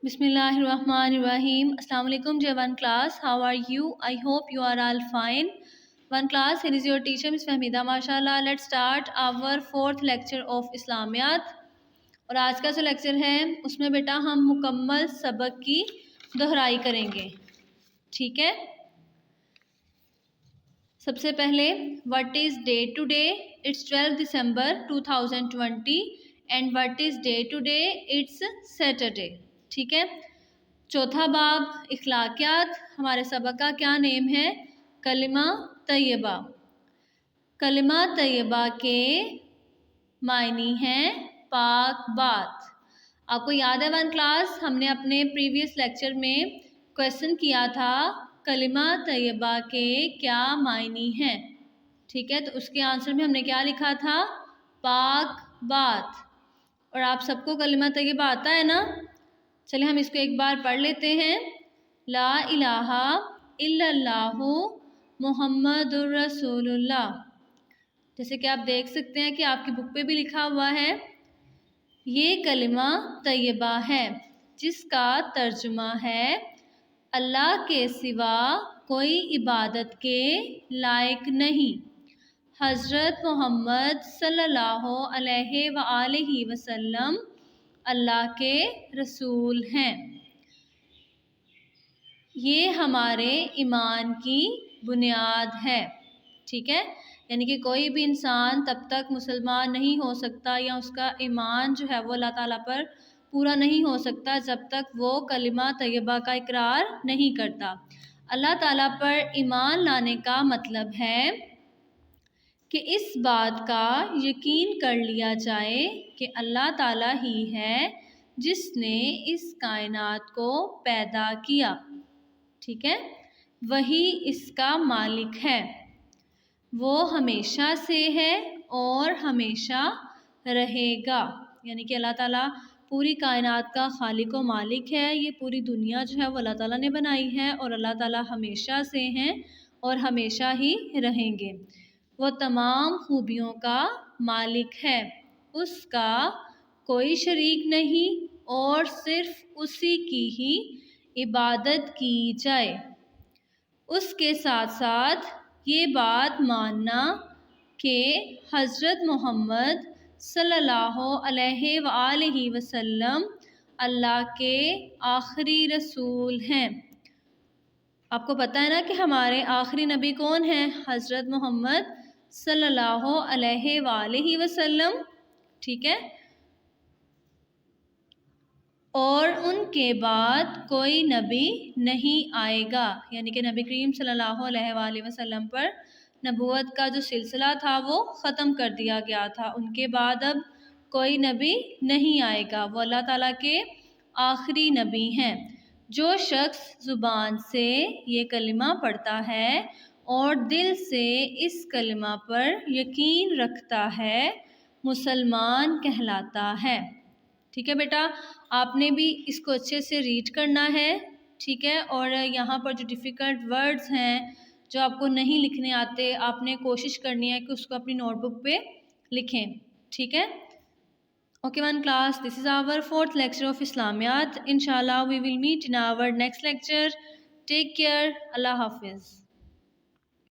بسم اللہ الرحمن الرحیم. السلام علیکم J1 class. How are you? I hope you are all fine. 1 class, here is your teacher Ms. Fahmida. MashaAllah. Let's start our 4th lecture of اسلامیات. اور آج کا جو لیکچر ہے اس میں بیٹا ہم مکمل سبق کی دہرائی کریں گے. ٹھیک ہے. سب سے پہلے what is day today? It's 12 December 2020 and what is day today? It's Saturday. ٹھیک ہے. چوتھا باب اخلاقیات. ہمارے سبق کا کیا نیم ہے؟ کلمہ طیبہ. کلمہ طیبہ کے معنی ہیں پاک بات. آپ کو یاد ہے 1 کلاس ہم نے اپنے پریویس لیکچر میں کویسچن کیا تھا کلمہ طیبہ کے کیا معنی ہیں. ٹھیک ہے. تو اس کے آنسر میں ہم نے کیا لکھا تھا؟ پاک بات. اور آپ سب کو کلمہ طیبہ آتا ہے نا؟ چلیں ہم اس کو ایک بار پڑھ لیتے ہیں. لا الہ الا اللہ محمد الرسول اللہ. جیسے کہ آپ دیکھ سکتے ہیں کہ آپ کی بک پہ بھی لکھا ہوا ہے یہ کلمہ طیبہ ہے جس کا ترجمہ ہے اللہ کے سوا کوئی عبادت کے لائق نہیں. حضرت محمد صلی اللہ علیہ وآلہ وسلم اللہ کے رسول ہیں. یہ ہمارے ایمان کی بنیاد ہے. ٹھیک ہے. یعنی کہ کوئی بھی انسان تب تک مسلمان نہیں ہو سکتا یا اس کا ایمان جو ہے وہ اللہ تعالیٰ پر پورا نہیں ہو سکتا جب تک وہ کلمہ طیبہ کا اقرار نہیں کرتا. اللہ تعالیٰ پر ایمان لانے کا مطلب ہے کہ اس بات کا یقین کر لیا جائے کہ اللہ تعالیٰ ہی ہے جس نے اس کائنات کو پیدا کیا. ٹھیک ہے. وہی اس کا مالک ہے. وہ ہمیشہ سے ہے اور ہمیشہ رہے گا. یعنی کہ اللہ تعالیٰ پوری کائنات کا خالق و مالک ہے. یہ پوری دنیا جو ہے وہ اللہ تعالیٰ نے بنائی ہے اور اللہ تعالیٰ ہمیشہ سے ہیں اور ہمیشہ ہی رہیں گے. وہ تمام خوبیوں کا مالک ہے. اس کا کوئی شریک نہیں اور صرف اسی کی ہی عبادت کی جائے. اس کے ساتھ ساتھ یہ بات ماننا کہ حضرت محمد صلی اللہ علیہ وآلہ وسلم اللہ کے آخری رسول ہیں. آپ کو پتہ ہے نا کہ ہمارے آخری نبی کون ہیں؟ حضرت محمد صلی اللہ علیہ وآلہ وسلم. ٹھیک ہے. اور ان کے بعد کوئی نبی نہیں آئے گا. یعنی کہ نبی کریم صلی اللہ علیہ وآلہ وسلم پر نبوت کا جو سلسلہ تھا وہ ختم کر دیا گیا تھا. ان کے بعد اب کوئی نبی نہیں آئے گا. وہ اللہ تعالیٰ کے آخری نبی ہیں. جو شخص زبان سے یہ کلمہ پڑھتا ہے اور دل سے اس کلمہ پر یقین رکھتا ہے مسلمان کہلاتا ہے. ٹھیک ہے بیٹا. آپ نے بھی اس کو اچھے سے ریڈ کرنا ہے. ٹھیک ہے. اور یہاں پر جو ڈیفیکلٹ ورڈز ہیں جو آپ کو نہیں لکھنے آتے آپ نے کوشش کرنی ہے کہ اس کو اپنی نوٹ بک پہ لکھیں. ٹھیک ہے. Okay 1 class, this is our 4th lecture of اسلامیات. Inshallah we will meet in our next lecture. Take care. Allah Hafiz.